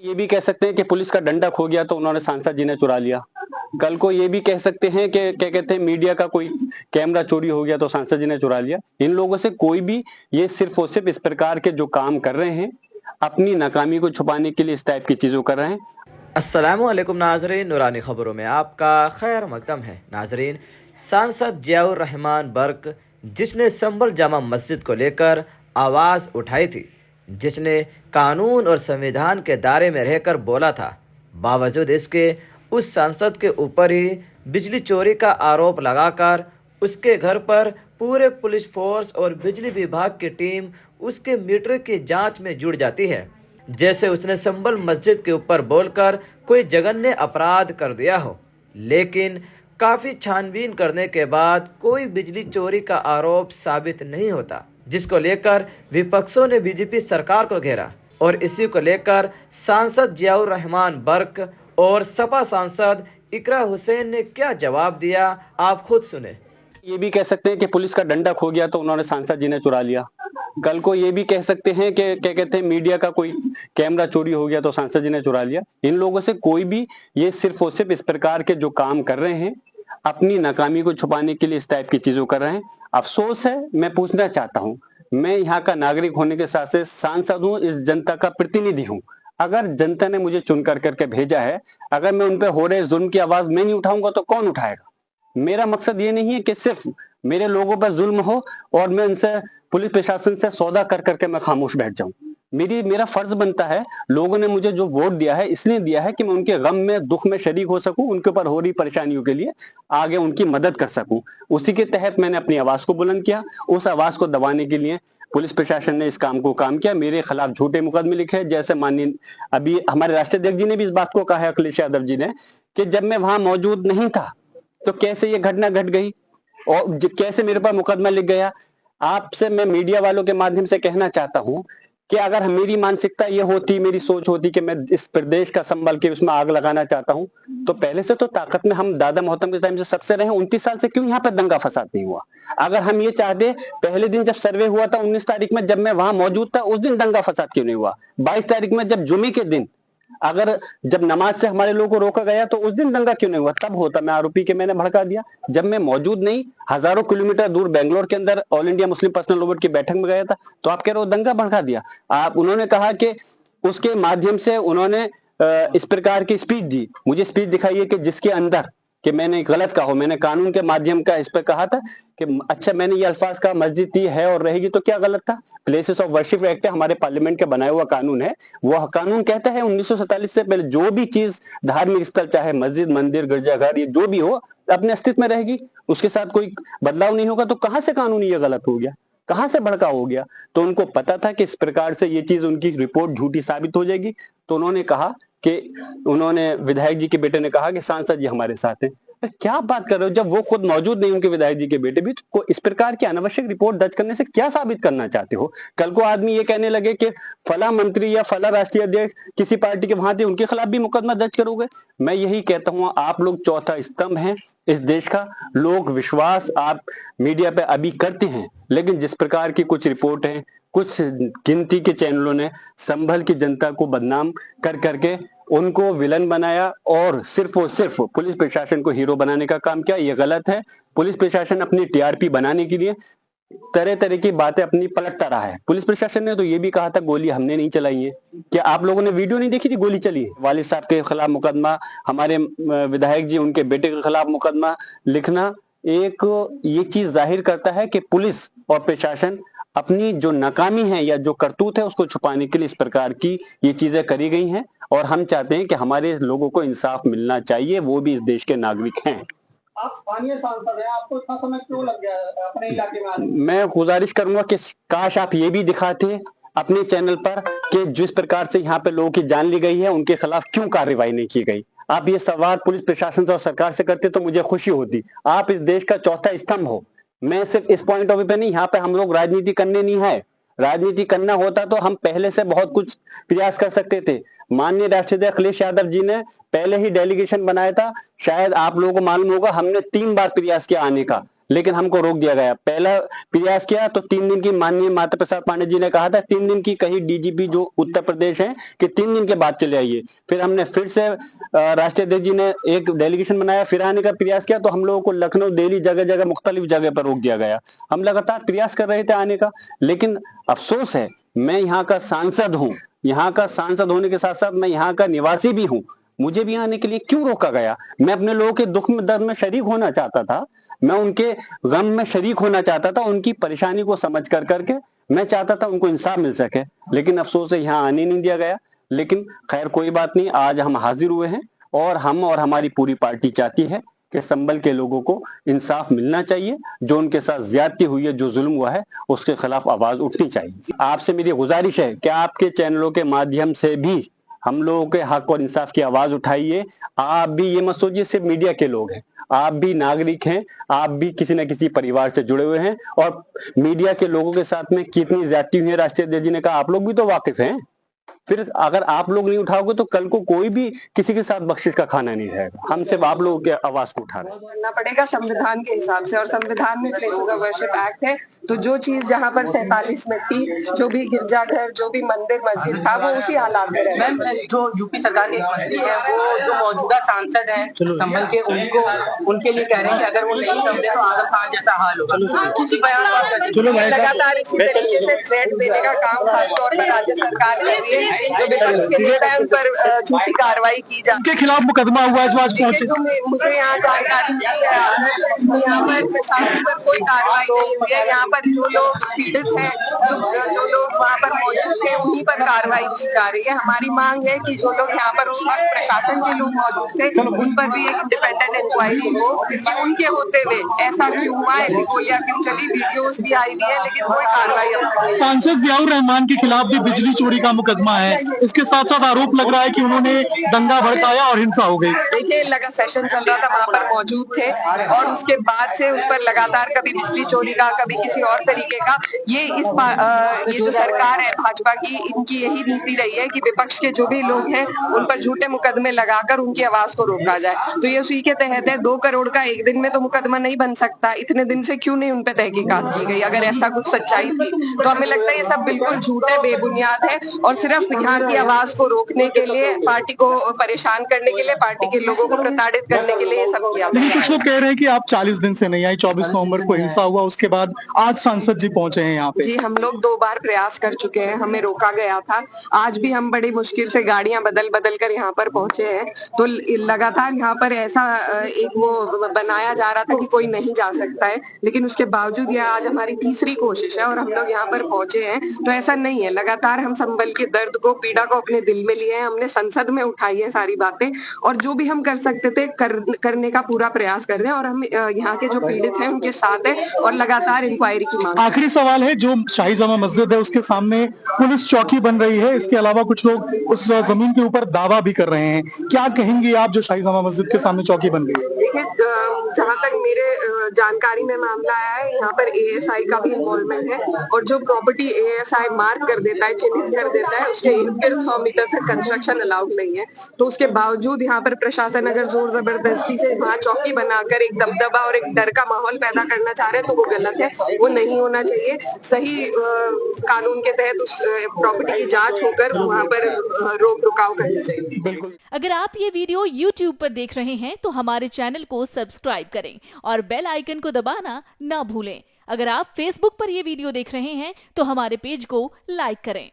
ये भी कह सकते हैं कि पुलिस का डंडा खो गया तो उन्होंने सांसद जी ने चुरा लिया। कल को ये भी कह सकते हैं कि क्या कहते हैं मीडिया का कोई कैमरा चोरी हो गया तो सांसद जी ने चुरा लिया। इन लोगों से कोई भी ये सिर्फ और सिर्फ इस प्रकार के जो काम कर रहे हैं, अपनी नाकामी को छुपाने के लिए इस टाइप की चीजों कर रहे हैं। अस्सलामुअलैकुम नाजरीन, नूरानी खबरों में आपका खैर मकदम है। नाजरीन, सांसद जियाउर रहमान बर्क जिसने संभल जामा मस्जिद को लेकर आवाज़ उठाई थी, जिसने कानून और संविधान के दायरे में रहकर बोला था, बावजूद इसके उस सांसद के ऊपर ही बिजली चोरी का आरोप लगाकर उसके घर पर पूरे पुलिस फोर्स और बिजली विभाग की टीम उसके मीटर की जांच में जुड़ जाती है, जैसे उसने संभल मस्जिद के ऊपर बोलकर कोई जघन्य अपराध कर दिया हो। लेकिन काफ़ी छानबीन करने के बाद कोई बिजली चोरी का आरोप साबित नहीं होता, जिसको लेकर विपक्षों ने बीजेपी सरकार को घेरा और इसी को लेकर सांसद जियाउर रहमान बर्क और सपा सांसद इकरा हुसैन ने क्या जवाब दिया, आप खुद सुने। ये भी कह सकते हैं कि पुलिस का डंडा खो गया तो उन्होंने सांसद जी ने चुरा लिया। कल को ये भी कह सकते हैं कि क्या कहते हैं मीडिया का कोई कैमरा चोरी हो गया तो सांसद जी ने चुरा लिया। इन लोगों से कोई भी ये सिर्फ और सिर्फ इस प्रकार के जो काम कर रहे हैं, अपनी नाकामी को छुपाने के लिए इस टाइप की चीजों कर रहे हैं। अफसोस है, मैं पूछना चाहता हूँ, मैं यहाँ का नागरिक होने के साथ साथ सांसद हूँ, इस जनता का प्रतिनिधि हूँ। अगर जनता ने मुझे चुन करके भेजा है, अगर मैं उन पर हो रहे जुल्म की आवाज मैं नहीं उठाऊंगा तो कौन उठाएगा? मेरा मकसद ये नहीं है कि सिर्फ मेरे लोगों पर जुल्म हो और मैं उनसे पुलिस प्रशासन से सौदा कर करके मैं खामोश बैठ जाऊं। मेरा फर्ज बनता है, लोगों ने मुझे जो वोट दिया है इसलिए दिया है कि मैं उनके गम में दुख में शरीक हो सकूं, उनके ऊपर हो रही परेशानियों के लिए आगे उनकी मदद कर सकूं। उसी के तहत मैंने अपनी आवाज को बुलंद किया। उस आवाज को दबाने के लिए पुलिस प्रशासन ने इस काम किया। मेरे खिलाफ झूठे मुकदमे लिखे, जैसे माननीय अभी हमारे राष्ट्रीय अध्यक्ष जी ने भी इस बात को कहा है, अखिलेश यादव जी ने, कि जब मैं वहां मौजूद नहीं था तो कैसे ये घटना घट गई और कैसे मेरे पर मुकदमा लिख गया। आपसे मैं मीडिया वालों के माध्यम से कहना चाहता हूं कि अगर मेरी मानसिकता ये होती, मेरी सोच होती कि मैं इस प्रदेश का संभल के उसमें आग लगाना चाहता हूं, तो पहले से तो ताकत में हम दादा मोहतम के टाइम से सबसे रहे। 29 साल से क्यों यहाँ पे दंगा फसाद नहीं हुआ? अगर हम ये चाहते, पहले दिन जब सर्वे हुआ था 19 तारीख में, जब मैं वहां मौजूद था, उस दिन दंगा फसाद क्यों नहीं हुआ? 22 तारीख में जब जुमे के दिन अगर जब नमाज से हमारे लोगों को रोका गया तो उस दिन दंगा क्यों नहीं हुआ? तब होता। मैं आरोपी के मैंने भड़का दिया। जब मैं मौजूद नहीं, हजारों किलोमीटर दूर बेंगलोर के अंदर all India Muslim personal law board की बैठक में गया था, तो आप कह रहे हो दंगा भड़का दिया। उन्होंने कहा कि उसके माध्यम से उन्होंने इस प्रकार की स्पीच दी। मुझे स्पीच दिखाइए कि जिसके अंदर कि मैंने गलत कहा हो। मैंने कानून के माध्यम का इस पर कहा था कि अच्छा, मैंने ये अल्फाज कहा मस्जिद ही है और रहेगी, तो क्या गलत था? प्लेसेस ऑफ वर्शिप एक्ट हमारे पार्लियामेंट का बनाया हुआ कानून है। वह कानून कहता है 1947 से पहले जो भी चीज धार्मिक स्थल, चाहे मस्जिद, मंदिर, गिरजाघर, ये जो भी हो, अपने अस्तित्व में रहेगी, उसके साथ कोई बदलाव नहीं होगा। तो कहां से कानूनी ये गलत हो गया? कहां से भड़का हो गया? तो उनको पता था कि इस प्रकार से ये चीज उनकी रिपोर्ट झूठी साबित हो जाएगी। तो उन्होंने कहा कि उन्होंने विधायक जी के बेटे ने कहा कि सांसद जी हमारे साथ हैं। क्या बात कर रहे हो? जब वो खुद मौजूद नहीं, उनके विधायक जी के बेटे भी, तो इस प्रकार की अनावश्यक रिपोर्ट दर्ज करने से क्या साबित करना चाहते हो? कल को आदमी ये कहने लगे कि फला मंत्री या फला राष्ट्रीय अध्यक्ष किसी पार्टी के वहां थे, उनके खिलाफ भी मुकदमा दर्ज करोगे? मैं यही कहता हूं, आप लोग चौथा स्तंभ हैं इस देश का। लोग विश्वास आप मीडिया पे अभी करते हैं, लेकिन जिस प्रकार की कुछ रिपोर्ट है, कुछ गिनती के चैनलों ने संभल की जनता को बदनाम कर करके उनको विलन बनाया और सिर्फ पुलिस प्रशासन को हीरो बनाने का काम किया। ये गलत है। पुलिस प्रशासन अपनी टीआरपी बनाने के लिए तरह तरह की बातें अपनी पलटता रहा है। पुलिस प्रशासन ने तो ये भी कहा था गोली हमने नहीं चलाई है। क्या आप लोगों ने वीडियो नहीं देखी थी? गोली चली है। वालिद साहब के खिलाफ मुकदमा, हमारे विधायक जी उनके बेटे के खिलाफ मुकदमा लिखना, एक ये चीज जाहिर करता है कि पुलिस और प्रशासन अपनी जो नाकामी है या जो करतूत है उसको छुपाने के लिए इस प्रकार की ये चीजें करी गई हैं। और हम चाहते हैं कि हमारे लोगों को इंसाफ मिलना चाहिए, वो भी इस देश के नागरिक हैं। आप स्थानीय सांसद हैं, आपको इतना समय क्यों लग गया अपने इलाके में आने में? मैं गुजारिश करूंगा कि काश आप ये भी दिखाते अपने चैनल पर कि जिस प्रकार से यहाँ पे लोगों की जान ली गई है, उनके खिलाफ क्यों कार्रवाई नहीं की गई। आप ये सवाल पुलिस प्रशासन से और सरकार से करते तो मुझे खुशी होती। आप इस देश का चौथा स्तंभ हो। मैं सिर्फ इस पॉइंट ऑफ व्यू पे नहीं, यहाँ पे हम लोग राजनीति करने नहीं है। राजनीति करना होता तो हम पहले से बहुत कुछ प्रयास कर सकते थे। माननीय राष्ट्रीय अध्यक्ष अखिलेश यादव जी ने पहले ही डेलीगेशन बनाया था। शायद आप लोगों को मालूम होगा, हमने 3 बार प्रयास किया आने का, लेकिन हमको रोक दिया गया। पहला प्रयास किया तो 3 दिन की, माननीय माता प्रसाद पांडे जी ने कहा था 3 दिन की कहीं डीजीपी जो उत्तर प्रदेश है कि 3 दिन के बाद चले आइए। फिर हमने फिर से राष्ट्रीय अध्यक्ष जी ने एक डेलीगेशन बनाया, फिर आने का प्रयास किया तो हम लोगों को लखनऊ, दिल्ली, जगह जगह मुख्तलिफ जगह पर रोक दिया गया। हम लगातार प्रयास कर रहे थे आने का, लेकिन अफसोस है मैं यहाँ का सांसद हूँ, यहाँ का सांसद होने के साथ साथ मैं यहाँ का निवासी भी हूँ। मुझे भी आने के लिए क्यों रोका गया? मैं अपने लोगों के दुख में, दर्द में शरीक होना चाहता था, मैं उनके गम में शरीक होना चाहता था, उनकी परेशानी को समझ करके मैं चाहता था उनको इंसाफ मिल सके, लेकिन अफसोस है यहाँ आने नहीं दिया गया। लेकिन खैर कोई बात नहीं, आज हम हाजिर हुए हैं और हम और हमारी पूरी पार्टी चाहती है कि संभल के लोगों को इंसाफ मिलना चाहिए। जो उनके साथ ज्यादती हुई है, जो जुल्म हुआ है, उसके खिलाफ आवाज उठनी चाहिए। आपसे मेरी गुजारिश है कि आपके चैनलों के माध्यम से भी हम लोगों के हक और इंसाफ की आवाज उठाइए। आप भी ये मत सोचिए सिर्फ मीडिया के लोग हैं, आप भी नागरिक हैं, आप भी किसी न किसी परिवार से जुड़े हुए हैं, और मीडिया के लोगों के साथ में कितनी ज्यादती हुई है, राष्ट्रीय अध्यक्ष जी ने कहा, आप लोग भी तो वाकिफ हैं। फिर अगर आप लोग नहीं उठाओगे तो कल को कोई भी किसी के साथ बख्शिश का खाना नहीं रहेगा। हम सिर्फ आप लोगों के आवाज को उठा रहे हैं। करना पड़ेगा संविधान के हिसाब से, और संविधान में प्लेसेस ऑफ वर्शिप एक्ट है, तो जो चीज जहाँ पर 47 में थी, जो भी गिरजाघर, जो भी मंदिर मस्जिद था, वो उसी हालात में रहे। मैम, जो यूपी सरकार के एक मंत्री है, वो जो मौजूदा सांसद हैं संभल के, उनके लिए कह रहे हैं कि अगर वो नहीं समझे तो आजम खान जैसा हाल होगा। उसी बयान लगातार इसी तरीके से थ्रेट देने का काम खासतौर पर राज्य सरकार कर रही है। जो विपक्ष के नेता है उन पर झूठी कार्रवाई की जाए। उनके खिलाफ मुकदमा हुआ है जो आज पहुंचे। मुझे यहाँ जानकारी मिली है, यहाँ पर प्रशासन पर कोई कार्रवाई नहीं हुई है। यहाँ पर जो लोग पीड़ित हैं, जो लोग वहाँ पर मौजूद थे, उन्हीं पर कार्रवाई की जा रही है। हमारी मांग है कि जो लोग यहाँ पर उस वक्त प्रशासन के लोग मौजूद थे, उन पर भी एक इंडिपेंडेंट इंक्वायरी हो कि उनके होते हुए ऐसा क्यों हुआ, ऐसी गोलियां क्यों चली। वीडियोस भी आई हुई है, लेकिन कोई कार्रवाई अब तक नहीं। सांसद जियाउर रहमान के खिलाफ भी बिजली चोरी का मुकदमा है, इसके साथ साथ आरोप लग रहा है कि उन्होंने दंगा भड़काया और हिंसा हो गई। देखिए, लगा सेशन चल रहा था, वहाँ पर मौजूद थे, और उसके बाद से उन पर लगातार कभी बिजली चोरी का, कभी किसी और तरीके का, ये जो सरकार है भाजपा की, इनकी यही नीति रही है कि विपक्ष के जो भी लोग हैं उन पर झूठे मुकदमे लगाकर उनकी आवाज को रोका जाए। तो ये उसी के तहत है। 2 करोड़ का एक दिन में तो मुकदमा नहीं बन सकता, इतने दिन से क्यों नहीं उन पर तहकीकात की गई? अगर ऐसा कुछ सच्चाई थी तो हमें लगता है ये सब बिल्कुल झूठ है, बेबुनियाद है, और सिर्फ यहाँ की आवाज को रोकने के लिए, पार्टी को परेशान करने के लिए, पार्टी के लोगों को प्रताड़ित करने के लिए ये सब किया। लेकिन कुछ लोग कह रहे हैं कि आप 40 दिन से नहीं आई, 24 नवंबर को हिंसा हुआ, उसके बाद आज सांसद जी पहुंचे हैं यहाँ पे। जी, हम लोग 2 बार प्रयास कर चुके हैं, हमें रोका गया था। आज भी हम बड़ी मुश्किल से गाड़ियां बदल कर यहाँ पर पहुंचे हैं। तो लगातार यहाँ पर ऐसा एक वो बनाया जा रहा था कि कोई नहीं जा सकता है, लेकिन उसके बावजूद यह आज हमारी तीसरी कोशिश है और हम लोग यहाँ पर पहुंचे हैं। तो ऐसा नहीं है, लगातार हम संभल के दर्द को, पीड़ा को अपने दिल में लिए हैं, हमने संसद में उठाई है सारी बातें, और जो भी हम कर सकते थे करने का पूरा प्रयास कर रहे हैं, और हम यहाँ के जो पीड़ित हैं उनके साथ है, और लगातार इंक्वायरी की मांग। आखिरी सवाल है, जो शाही जामा मस्जिद है उसके सामने पुलिस चौकी बन रही है, इसके अलावा कुछ लोग उस जमीन के ऊपर दावा भी कर रहे हैं, क्या कहेंगी आप जो शाही जामा मस्जिद के सामने चौकी बन गई है? देखिए, जहाँ तक मेरे जानकारी में मामला आया है, यहाँ पर एएसआई का भी इन्वॉल्वमेंट है, और जो प्रॉपर्टी एएसआई मार्क कर देता है, चिन्हित कर देता है, उसके इर्द-गिर्द 100 मीटर तक कंस्ट्रक्शन अलाउड नहीं है। तो उसके बावजूद यहाँ पर प्रशासन अगर जोर जबरदस्ती से वहाँ चौकी बनाकर एक दबदबा और एक डर का माहौल पैदा करना चाह रहे हैं, तो वो गलत है, वो नहीं होना चाहिए। सही कानून के तहत उस प्रॉपर्टी की जांच होकर वहाँ पर रोक रुकाव करनी चाहिए। बिल्कुल। अगर आप ये वीडियो YouTube पर देख रहे हैं तो हमारे चैनल को सब्सक्राइब करें और बेल आइकन को दबाना ना भूलें। अगर आप Facebook पर ये वीडियो देख रहे हैं तो हमारे पेज को लाइक करें।